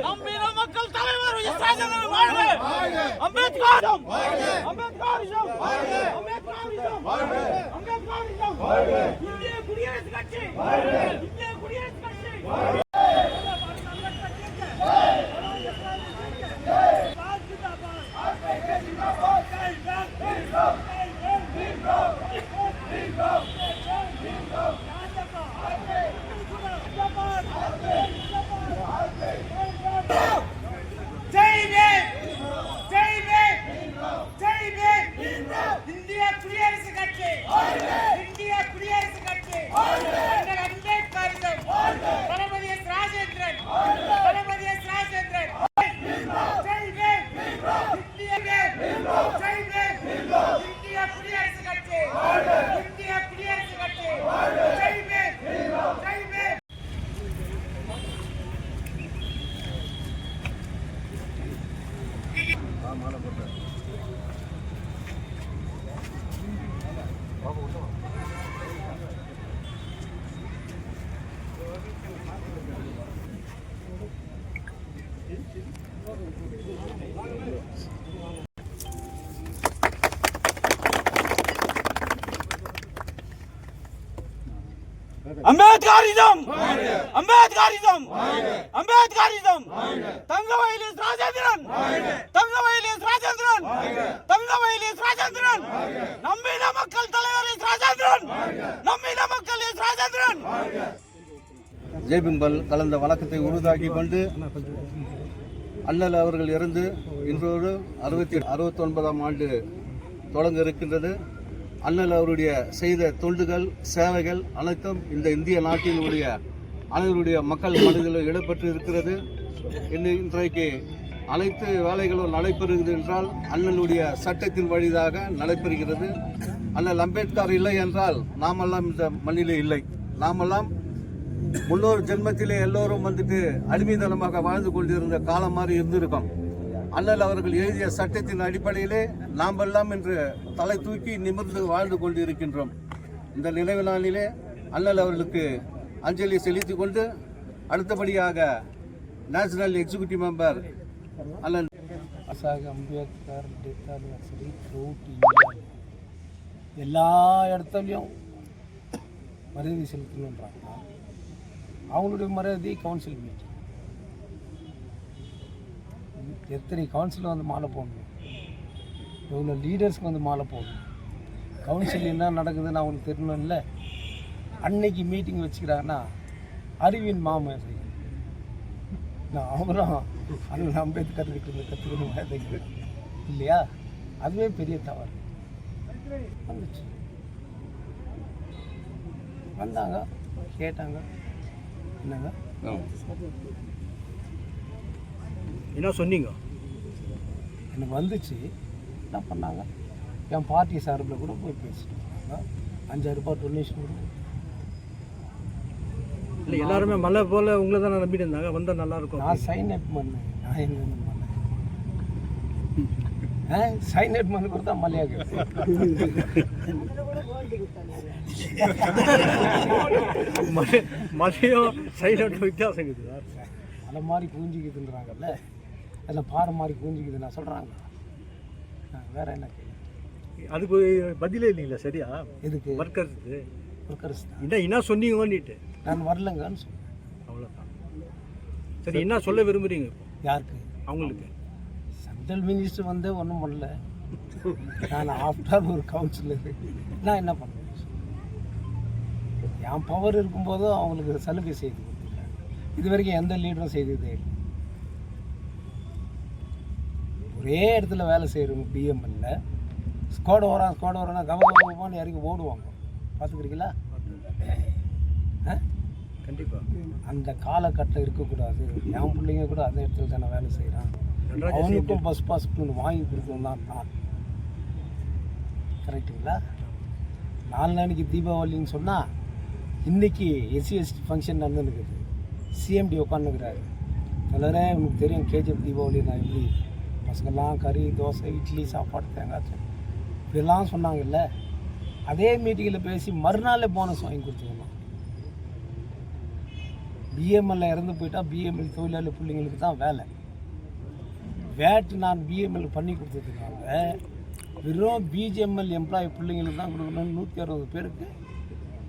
நம்பின மக்கள் தலைவர் ராஜேந்திரன் வாழ்க. அம்பேத்கரிசம் அம்பேத்கரிசம் அம்பேத்கரிசம் அம்பேத்கரிசம். இந்திய குடியரசுக் கட்சி இந்திய குடியரசுக் கட்சி. இந்திய குடியரசுக் கட்சி இந்திய குடியரசுக் கட்சி. அம்பேத்கரிசம் தளபதி ராஜேந்திரன் தளபதி ராஜேந்திரன். இந்திய குடியரசுக் கட்சி இந்திய குடியரசுக் கட்சி. அம்பேத்கரிசம் அம்பேத்கரிசம் அம்பேத்கரிசம். தங்கமயிலி ராஜேந்திரன் தங்கமயிலி ராஜேந்திரன் தங்கமயிலி ராஜேந்திரன். நம்பின மக்கள் தலைவர் ராஜேந்திரன் நம்பின மக்கள் ராஜேந்திரன். ஜெய்பிம்பல் கலந்த வழக்கத்தை உறுதாக்கி கொண்டு அண்ணல் அவர்கள் இறந்து இன்றோடு 69ஆம் ஆண்டு தொடங்க இருக்கின்றது. அண்ணல் அவருடைய செய்த தொண்டுகள் சேவைகள் அனைத்தும் இந்த இந்திய நாட்டினுடைய அனைவருடைய மக்கள் மனதில் இடம்பெற்று இருக்கிறது. இன்றைக்கு அனைத்து வேலைகளும் நடைபெறுகிறது என்றால் அண்ணனுடைய சட்டத்தின் வழியாக நடைபெறுகிறது. அண்ணல் அம்பேத்கர் இல்லை என்றால் நாமெல்லாம் இந்த மண்ணிலே இல்லை. நாமெல்லாம் முன்னொரு ஜென்மத்திலே எல்லோரும் வந்துட்டு அடிமைத்தனமாக வாழ்ந்து கொண்டிருந்த காலம் மாதிரி இருந்திருக்கோம். அண்ணல் அவர்கள் எழுதிய சட்டத்தின் அடிப்படையிலே நாமெல்லாம் இன்று தலை தூக்கி நிமிர்ந்து வாழ்ந்து கொண்டு இருக்கின்றோம். இந்த நினைவு நாளிலே அண்ணல் அவர்களுக்கு அஞ்சலி செலுத்திக் கொண்டு அடுத்தபடியாக நேஷனல் எக்ஸிக்யூட்டிவ் மெம்பர் அண்ணல் Ambedkar death anniversary throat India எல்லா இடத்துலையும் மரியாதை செலுத்தணுன்றாங்க. அவங்களுடைய மரியாதை கவுன்சில் மீட்டிங் எத்தனை கவுன்சில் வந்து மாலை போடணும், இவ்வளோ லீடர்ஸ்க்கு வந்து மாலை போடணும். கவுன்சில் என்ன நடக்குதுன்னு அவங்களுக்கு தெரியணும். இல்லை அன்னைக்கு மீட்டிங் வச்சுக்கிறாங்கன்னா அறிவின் மாமன் நான் அவரும் அண்ணல் அம்பேத்கர் கற்றுக்கணும் இல்லையா? அதுவே பெரிய தவறு. வந்துச்சு வந்தாங்க கேட்டாங்க என்னங்க என்ன சொன்னீங்க? எனக்கு வந்துச்சு என்ன பண்ணாங்க, என் பார்ட்டி சார்பில் கூட போய் பேசிட்டு 5,000 ரூபாய் டொனேஷன் கூட. இல்லை எல்லாருமே மழை போல் உங்களை தான் நம்பிட்டு இருந்தாங்க, வந்தால் நல்லாயிருக்கும். நான் சைன் அப் பண்ணேன். நான் எங்கே பண்ணேன்? சைன் அப் பண்ணி கொடுத்தா மலையாக மழையும் சைன் அப் வித்தியாசம் இருக்குது. மலை மாதிரி பூஞ்சிக்குதுன்றாங்கல்ல, அதில் பாறை மாதிரி பூஞ்சிக்குது நான் சொல்கிறாங்க. வேற என்ன கேள்வி? அதுக்கு பதிலே இல்லைங்களா? சரியா எதுக்கு ஒர்க்கர்ஸ் என்ன சொன்னீங்கன்னுட்டு நான் வரலங்கன்னு சொன்னேன், அவ்வளோதான். சரி என்ன சொல்ல விரும்புகிறீங்க? யாருக்கு? அவங்களுக்கு. சென்ட்ரல் மினிஸ்டர் வந்து ஒன்றும் பண்ணல, நான் ஆஃப்டர் ஒரு கவுன்சிலர் நான் என்ன பண்ணுவேன்? என் பவர் இருக்கும்போதும் அவங்களுக்கு சலுகை செய்து கொடுத்துருக்கேன். இது வரைக்கும் எந்த லீடரும் செய்ததே இல்லை. ஒரே இடத்துல வேலை செய்கிறவங்க பிஎம்எல்ல ஸ்குவாட் வரான்னா கவனமாக இறங்கி ஓடுவாங்க. பார்த்துக்கிறீங்களா? கண்டிப்பாக அந்த காலகட்டம் இருக்கக்கூடாது. என் பிள்ளைங்க கூட அந்த இடத்துல தானே வேலை செய்கிறான். அவனுக்கும் பஸ் பாஸ் வாங்கி கொடுக்கணும் தான் நான். கரெக்டுங்களா? 4 நாளைக்கு தீபாவளின்னு சொன்னால் இன்றைக்கி எஸ்சி ஃபங்க்ஷன் நடந்துருக்குது. சிஎம்டி உட்காந்துக்கிறாரு. தலைவரே உங்களுக்கு தெரியும் கேஜிஎஃப் தீபாவளி நான் எப்படி பசங்கள்லாம் கறி தோசை இட்லி சாப்பாடு தேங்காய் இப்படிலாம் சொன்னாங்கல்ல. அதே மீட்டிங்கில் பேசி மறுநாளே போனஸ் வாங்கி கொடுத்துக்கணும். பிஎம்எல்ல இறந்து போயிட்டா பிஎம்எல் தொழிலாளி பிள்ளைங்களுக்கு தான் வேலை. வேட் நான் பிஎம்எல் பண்ணி கொடுத்ததுனால வெறும் பிஜிஎம்எல் எம்ப்ளாயி பிள்ளைங்களுக்கு தான் கொடுக்கணும்னு 160 பேருக்கு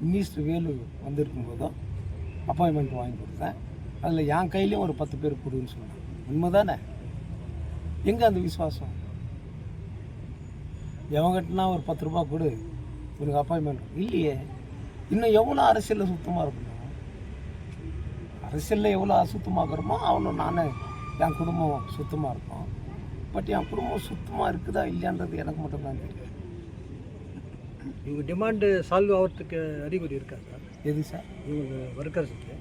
மினிஸ்டர் வேலு வந்திருக்கும் போதும் அப்பாயின்மெண்ட் வாங்கி கொடுத்தேன். அதில் என் கையிலையும் ஒரு 10 பேர் கொடுன்னு சொன்னேன். உண்மை தானே? எங்கே அந்த விசுவாசம்? எவங்கிட்டனா ஒரு 10 ரூபா கொடு உனக்கு அப்பாயின்மெண்ட் இல்லையே. இன்னும் எவ்வளோ அரசியலில் சுத்தமாக இருக்கணும்? அரசியலில் எவ்வளோ அசுத்தமாகறோமோ அவ்வளோ நானே என் குடும்பம் சுத்தமாக இருக்கும். பட் என் குடும்பம் சுத்தமாக இருக்குதா இல்லையான்றது எனக்கு மட்டும்தான் தெரியும். இவங்க டிமாண்டு சால்வ் ஆகிறதுக்கு அறிகுறி இருக்கா சார்? எது சார்? இவங்க ஒர்க்கர்ஸுக்கு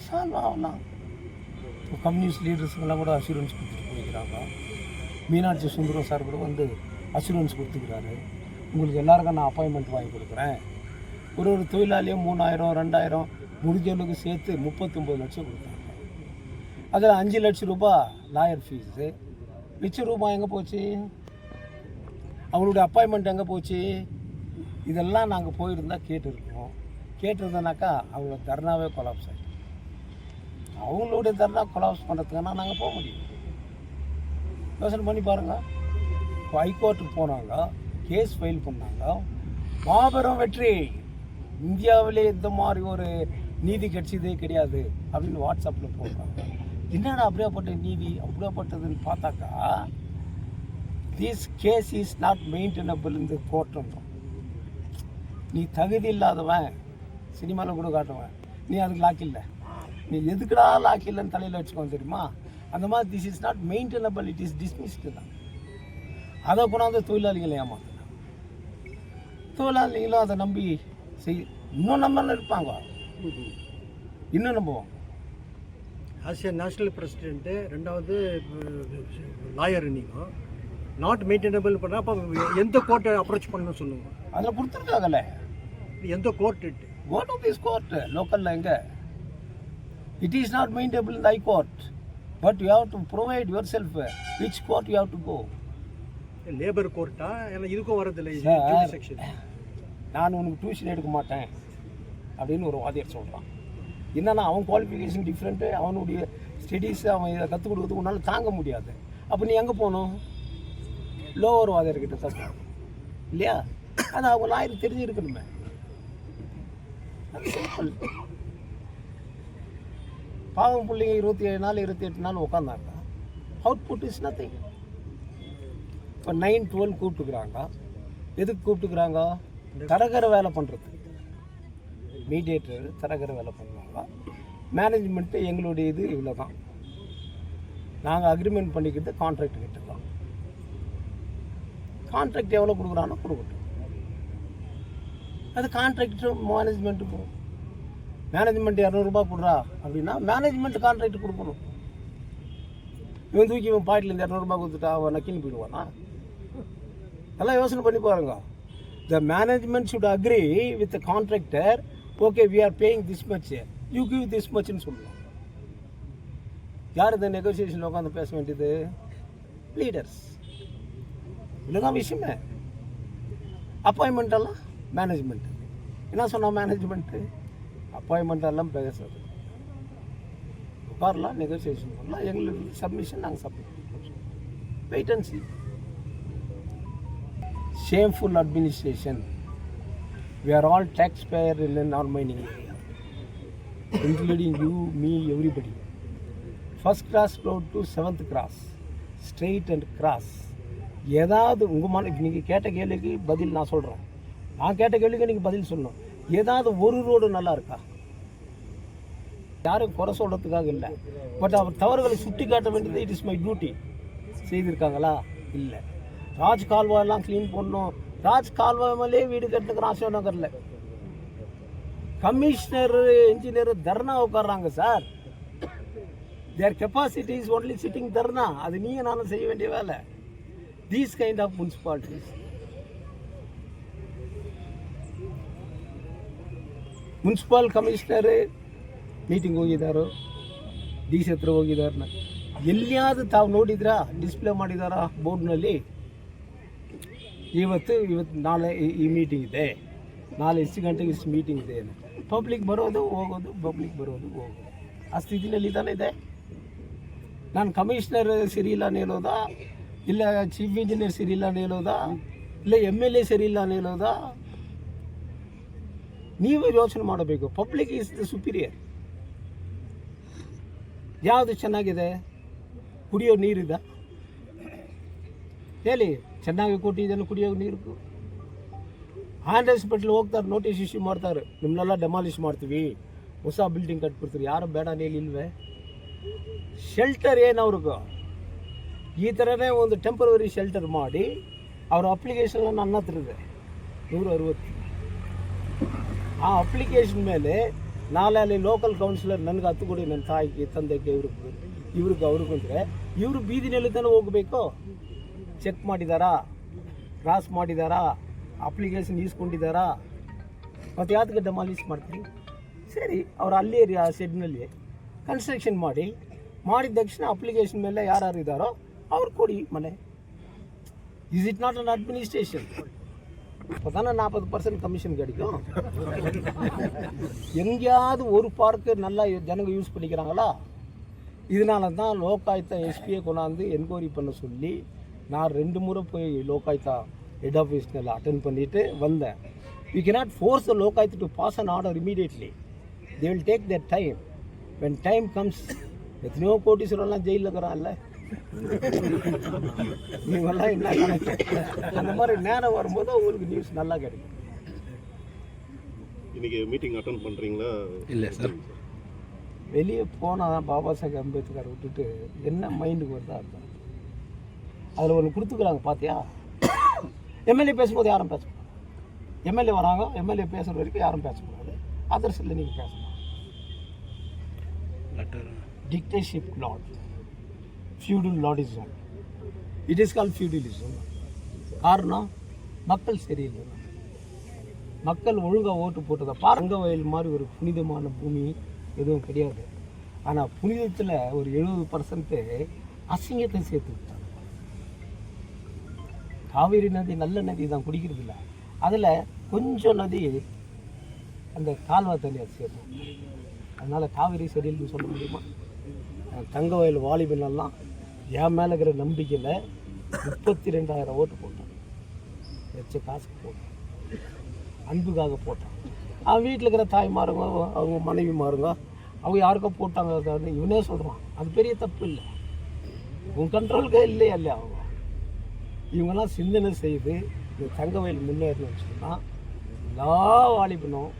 சால்வ் ஆகலாம். இப்போ கம்யூனிஸ்ட் லீடர்ஸுங்கெல்லாம் கூட அஷூரன்ஸ் கொடுத்துட்டு போயிருக்கிறாங்க. மீனாட்சி சுந்தரம் சார் கூட வந்து அஷூரன்ஸ் கொடுத்துக்கிறாரு. உங்களுக்கு எல்லாருக்கும் நான் அப்பாயின்மெண்ட் வாங்கி கொடுக்குறேன். ஒரு தொழிலாளியும் 3000 2000 முடிஞ்சவங்களுக்கு சேர்த்து 39 லட்சம் கொடுத்தாங்க. அதில் 5 லட்சம் ரூபாய் லாயர் ஃபீஸு. மிச்ச ரூபாய் எங்கே போச்சு? அவங்களுடைய அப்பாயின்மெண்ட் எங்கே போச்சு? இதெல்லாம் நாங்கள் போயிருந்தால் கேட்டுருக்கோம். கேட்டிருந்தோன்னாக்கா அவங்களோட தர்ணாவே கொலாப்ஸ் ஆகிடும். அவங்களுடைய தர்ணா கொலாப்ஸ் பண்ணுறதுக்குன்னா நாங்கள் போக முடியும். யோசனை பண்ணி பாருங்கள். இப்போ ஹைகோர்ட்டுக்கு போனாங்க, கேஸ் ஃபைல் பண்ணாங்க, மாபெரும் வெற்றி. இந்தியாவிலே இந்த மாதிரி ஒரு நீதி கட்சிதே கிடையாது அப்படின்னு வாட்ஸ்அப்பில் போடுறாங்க. என்னடா அப்படியாப்பட்ட நீதி அப்படியாப்பட்டதுன்னு பார்த்தாக்கா this case is not maintainable இந்த கோர்ட்டுன்றோம். நீ தகுதி இல்லாதவன் சினிமாவில் கூட காட்டுவேன், நீ அதுக்கு லாக் இல்லை, நீ எதுக்குடா லாக் இல்லைன்னு தலையில் வச்சுக்கோங்க தெரியுமா? அந்த மாதிரி this is not maintainable, it is dismissed தான். அதை கொண்டாந்து தொழிலாளிகளை ஏமாத்தலாம். தொழிலாளிகளும் அதை நம்பி இன்னும் நம்ம இருப்பாங்க, இன்னும் நம்புவோம். ஆஸ் ஏ நேஷனல் பிரசிடென்ட்டு, ரெண்டாவது லாயர், நீங்கள் நாட் மெயின்டெனபிள் பண்ணால் அப்போ எந்த கோர்ட்டை அப்ரோச் பண்ணணும்னு சொல்லுங்க. அதில் கொடுத்துருக்காங்கல்ல, எந்த court? Go to this court. லோக்கலில் எங்கே? It is not maintainable in high court, but you have to provide yourself which court you have to go. Labour கோர்ட்டா? ஏன்னா இதுக்கும் வரதில்லை செக்ஷன். நான் உனக்கு டியூஷன் எடுக்க மாட்டேன் அப்படின்னு ஒரு வாதியார் சொல்கிறான். என்னன்னா அவன் குவாலிஃபிகேஷன் டிஃப்ரெண்ட்டு, அவனுடைய ஸ்டடீஸ் அவன் இதை கற்றுக் கொடுக்குறது உன்னால் தாங்க முடியாது. அப்போ நீ எங்கே போகணும்? லோவர் வாதியார்கிட்ட தான் போகணும் இல்லையா? அது அவங்க லாயருக்கு தெரிஞ்சிருக்கணுமே. பாவம் பிள்ளைங்க 27 நாள் 28 நாள் உட்காந்தாங்க. Output is nothing. இப்போ 9, 12 கூப்பிட்டுக்கிறாங்க. எதுக்கு கூப்பிட்டுக்கிறாங்க? தரகர வேலை பண்ணுறது. மீடியேட்டர் தரகர வேலை பண்ணுவாங்க. மேனேஜ்மெண்ட்டு எங்களுடைய இது இவ்வளோ தான். நாங்கள் அக்ரிமெண்ட் பண்ணிக்கிறது கான்ட்ராக்ட் கிட்ட தான். கான்ட்ராக்ட் எவ்வளோ கொடுக்குறானோ கொடுக்கட்டும். அது கான்ட்ராக்ட் மேனேஜ்மெண்ட்டு போகும். மேனேஜ்மெண்ட் 200 ரூபா கொடுறா அப்படின்னா மேனேஜ்மெண்ட் கான்ட்ராக்ட் கொடுக்கணும். இவன் தூக்கி இவன் பாக்கெட்லேருந்து 200 ரூபா கொடுத்துட்டா அவன் நக்கின்னு போயிடுவானா? நல்லா யோசனை பண்ணி பாருங்க. The management should agree with the contractor, okay, we are paying this much, you give this much ன்னு சொல்லலாம். யார் இந்த நெகோசியேஷனில் உட்காந்து பேச வேண்டியது? லீடர்ஸ். இல்லைதான் விஷயமே. அப்பாயின்மெண்ட்டெல்லாம் மேனேஜ்மெண்ட். என்ன சொன்னால் மேனேஜ்மெண்ட்டு அப்பாயின்மெண்ட்டெல்லாம் பேசுறது. உட்காரலாம், நெகோசியேஷன் பண்ணலாம், எங்களுக்கு சப்மிஷன் நாங்கள் சப்மிட் பண்ணுறோம். Wait and see. Shameful administration. We are all taxpayer in an our mining area, including you, me, everybody. First class road to 7th class, straight and cross. ஏதாவது உங்கள் மன இப்போ நீங்கள் கேட்ட கேள்விக்கு பதில் நான் சொல்கிறேன். நான் கேட்ட கேள்விக்கு நீங்கள் பதில் சொல்லணும். ஏதாவது ஒரு ரோடு நல்லா இருக்கா? யாரும் குறை சொல்கிறதுக்காக இல்லை, பட் அவர் தவறுகளை சுட்டி காட்ட வேண்டியது இட் இஸ் மை டியூட்டி. செய்திருக்காங்களா? இல்லை. ராஜ் கால்வாயெல்லாம் க்ளீன் பண்ணணும். ராஜ் கால்வாய் மேலே வீடு கட்டுக்கிறான் அசோக் நகரில். கமிஷனர் இன்ஜினியர் தர்ணா உட்கார்றாங்க sir. Their capacity is only sitting dharna. அது நீங்கள் நானும் செய்ய வேண்டிய வேலை. These kind of municipalities. Municipal commissioner meeting ಹೋಗಿದ್ದಾರೋ, ಡಿ ಸಿ ಹತ್ರ ಹೋಗಿದ್ದಾರನ್ನ ಎಲ್ಲಿಯಾದರೂ ತಾವು ನೋಡಿದ್ರಾ? ಡಿಸ್ಪ್ಲೇ ಮಾಡಿದಾರಾ ಬೋರ್ಡ್ನಲ್ಲಿ? ಇವತ್ತು ನಾಳೆ ಈ ಮೀಟಿಂಗ್ ಇದೆ, ನಾಳೆ ಇಷ್ಟು ಗಂಟೆಗೆ ಇಷ್ಟು ಮೀಟಿಂಗ್ ಇದೆ. ಪಬ್ಲಿಕ್ ಬರೋದು ಹೋಗೋದು, ಪಬ್ಲಿಕ್ ಬರೋದು ಹೋಗೋದು. ಆ ಸ್ಥಿತಿನಲ್ಲಿ ಇದ್ದಾನೆ ಇದೆ. ನಾನು ಕಮಿಷನರ್ ಸರಿಯಿಲ್ಲ ಅಂತ ಹೇಳೋದಾ, ಇಲ್ಲ ಚೀಫ್ ಇಂಜಿನಿಯರ್ ಸರಿಯಿಲ್ಲ ಅಂತ ಹೇಳೋದಾ, ಇಲ್ಲ MLA ಸರಿಯಿಲ್ಲ ಅಂತ ಹೇಳೋದಾ? ನೀವು ಯೋಚನೆ ಮಾಡಬೇಕು. Public is the superior. ಯಾವುದು ಚೆನ್ನಾಗಿದೆ? ಕುಡಿಯೋ ನೀರಿದ ಹೇಳಿ, ಚೆನ್ನಾಗಿ ಕೊಟ್ಟಿದ್ದೇನೆ ಕುಡಿಯೋ ನೀರು. ಹ್ಯಾಂಡ್ ಹಾಸ್ಪಿಟ್ಲ್ ಹೋಗ್ತಾರೆ, ನೋಟಿಸ್ ಇಶ್ಯೂ ಮಾಡ್ತಾರೆ, ನಿಮ್ಮನ್ನೆಲ್ಲ ಡೆಮಾಲಿಷ್ ಮಾಡ್ತೀವಿ, ಹೊಸ ಬಿಲ್ಡಿಂಗ್ ಕಟ್ಬಿಡ್ತೀವಿ. ಯಾರು ಬೇಡ ಇಲ್ವೇ? ಶೆಲ್ಟರ್ ಏನು ಅವ್ರಿಗೆ? ಈ ಥರನೇ ಒಂದು ಟೆಂಪರರಿ ಶೆಲ್ಟರ್ ಮಾಡಿ ಅವ್ರ ಅಪ್ಲಿಕೇಶನ್ ನನ್ನ ಹತ್ರ ಇದೆ 160. ಆ ಅಪ್ಲಿಕೇಶನ್ ಮೇಲೆ ನಾಳೆ ಅಲ್ಲಿ ಲೋಕಲ್ ಕೌನ್ಸಿಲರ್ ನನಗೆ 10 ಕೊಡಿ, ನನ್ನ ತಾಯಿಗೆ ತಂದೆಗೆ ಇವ್ರಿಗೆ ಅಂದರೆ ಇವರು ಬೀದಿನಲ್ಲಿ ತಾನೇ ಹೋಗಬೇಕು. ಚೆಕ್ ಮಾಡಿದಾರಾ, ಕ್ರಾಸ್ ಮಾಡಿದಾರಾ, ಅಪ್ಲಿಕೇಶನ್ ಈಸ್ಕೊಂಡಿದ್ದಾರಾ? ಮತ್ತು ಯಾವ್ದಕ್ಕೆ ಡೆಮಾಲಿಷ್ ಮಾಡ್ತೀರಿ? ಸರಿ, ಅವ್ರು ಅಲ್ಲೇ ಆ ಶೆಡ್ನಲ್ಲಿ ಕನ್ಸ್ಟ್ರಕ್ಷನ್ ಮಾಡಿದ ತಕ್ಷಣ ಅಪ್ಲಿಕೇಶನ್ ಮೇಲೆ ಯಾರು ಇದ್ದಾರೋ ಅವ್ರು ಕೊಡಿ ಮನೆ. Is it not an administration? இப்போ தானே 40% கமிஷன் கிடைக்கும். எங்கேயாவது ஒரு பார்க்கு நல்லா ஜனங்க யூஸ் பண்ணிக்கிறாங்களா? இதனால தான் லோகாயுக்தா எஸ்பியை கொண்டாந்து என்கொயரி பண்ண சொல்லி நான் 2 முறை போய் லோகாயுக்தா ஹெட் ஆஃபீஸ்ல அட்டென்ட் பண்ணிட்டு வந்தேன். You cannot force the Lokayukta to pass an order immediately. They will take their time. When time comes, எத்தனையோ கோட்டீஸ்வரெல்லாம் ஜெயிலில் இருக்கிறான்ல, நீங்கள்லாம் என்ன கணக்கு? அந்த மாதிரி நேரம் வரும்போது உங்களுக்கு நியூஸ் நல்லா கிடைக்கும். இன்னைக்கு மீட்டிங் அட்டெண்ட் பண்ணுறீங்களா? இல்லை சார். வெளியே போனால் பாபா சாஹேப் அம்பேத்கர் விட்டுட்டு என்ன மைண்டுக்கு வருதா இருக்கும். அதில் ஒன்று கொடுத்துக்கிறாங்க பார்த்தியா? MLA பேசும்போது யாரும் பேசக்கூடாது. MLA வராங்க, MLA பேசுகிற வரைக்கும் யாரும் பேசக்கூடாது. அதர்ஸ் இல்லை, நீங்கள் பேசலாம். Dictatorship lord, feudal lordism, it is call feudalism. காரணம் மக்கள் சரியில்லை. மக்கள் ஒழுங்காக ஓட்டு போட்டதை பாருங்க. வயல் மாதிரி ஒரு புனிதமான பூமி எதுவும் கிடையாது. ஆனால் புனிதத்தில் ஒரு 70% அசிங்கத்தை சேர்த்து விட்டாங்க. காவேரி நதி நல்ல நதி தான், குடிக்கிறது இல்லை. அதில் கொஞ்சம் நதி அந்த கால்வா தண்ணியை சேரும். அதனால் காவேரி சரியில்லைன்னு சொல்ல முடியுமா? தங்க வயல் வாலிபனெல்லாம் என் மேலே இருக்கிற நம்பிக்கையில் 32,000 ஓட்டு போட்டான். வச்ச காசுக்கு போட்டான், அன்புக்காக போட்டான். அவன் வீட்டில் இருக்கிற தாய்மாருங்க, அவங்க மனைவிமாருங்க, அவங்க யாருக்கோ போட்டாங்க. இவனே சொல்கிறான், அது பெரிய தப்பு இல்லை, உன் கண்ட்ரோலுக்கே இல்லையா இல்லையா? அவங்க இவங்கெல்லாம் சிந்தனை செய்து இந்த தங்க வயல் முன்னேறணும்னு சொன்னால் எல்லா வாலிபனும்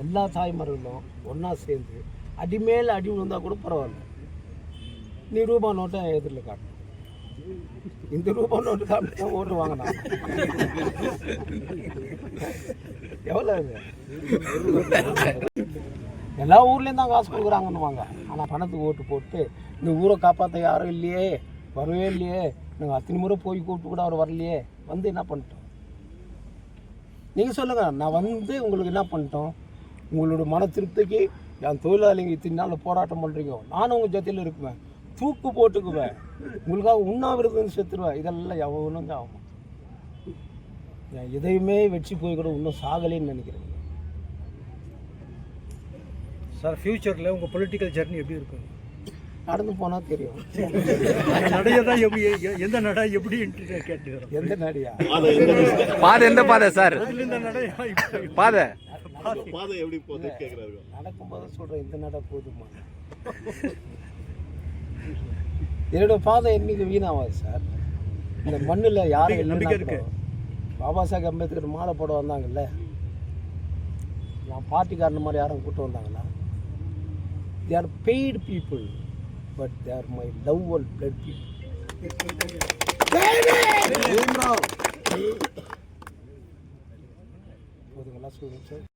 எல்லா தாய்மார்களும் ஒன்றா சேர்ந்து அடிமேல் அடி விழுந்தால் கூட பரவாயில்ல, நீ ரூபா நோட்டை எதிரில் காட்டு. இந்த ரூபா நோட்டு காட்டு ஓட்டு வாங்கினா எவ்வளோ இது? எல்லா ஊர்லேயும் தான் காசு கொடுக்குறாங்கன்னு வாங்க. ஆனால் பணத்துக்கு ஓட்டு போட்டு இந்த ஊரை காப்பாற்ற யாரும் இல்லையே, வரவே இல்லையே, நாங்கள் அத்தனை முறை போய் கூப்பிட்டு கூட அவர் வரலையே, வந்து என்ன பண்ணிட்டோம்? நீங்கள் சொல்லுங்கள், நான் வந்து உங்களுக்கு என்ன பண்ணிட்டோம்? உங்களோட மன திருப்திக்கு என் தொழிலாளிங்க இத்தனை நாள் போராட்டம் பண்ணுறீங்க, நானும் உங்கள் ஜொத்தையில் இருக்குவேன், தூக்கு போட்டுக்குவேன், உங்களுக்காக உண்ணாவிரதம் செத்துருவேன். இதெல்லாம் எவ்வளோங்க ஆகும்? எதையுமே வெற்றி போய் கூட இன்னும் சாகலைன்னு நினைக்கிறேன். சார், ஃப்யூச்சரில் உங்கள் பொலிட்டிக்கல் ஜர்னி எப்படி இருக்கும்? நடந்து போனால் தெரியும். நடையை தான் எப்படி, எந்த நடை எப்படி கேட்டுக்கிறோம்? எந்த நடையா? பாதை எந்த பாதை சார்? இந்த நடையா பாதை பாதை எப்படி போகுது கேட்குறாரு. நடக்கும்போது சொல்கிறேன், இந்த நடை போதுமா? என்னோட பாதை என்னைக்கு வீணாகாது சார். இந்த மண்ணில் யாரும் நம்பிக்கை இருக்கு. பாபா சாஹேப் அம்பேத்கர் மாலை போட வந்தாங்கல்ல, நான் பார்ட்டிக்காரன் மாதிரி யாரும் கூப்பிட்டு வந்தாங்களா? they are paid people, but they are my love and blood people. போதுங்களா? சொல்லுங்க சார்.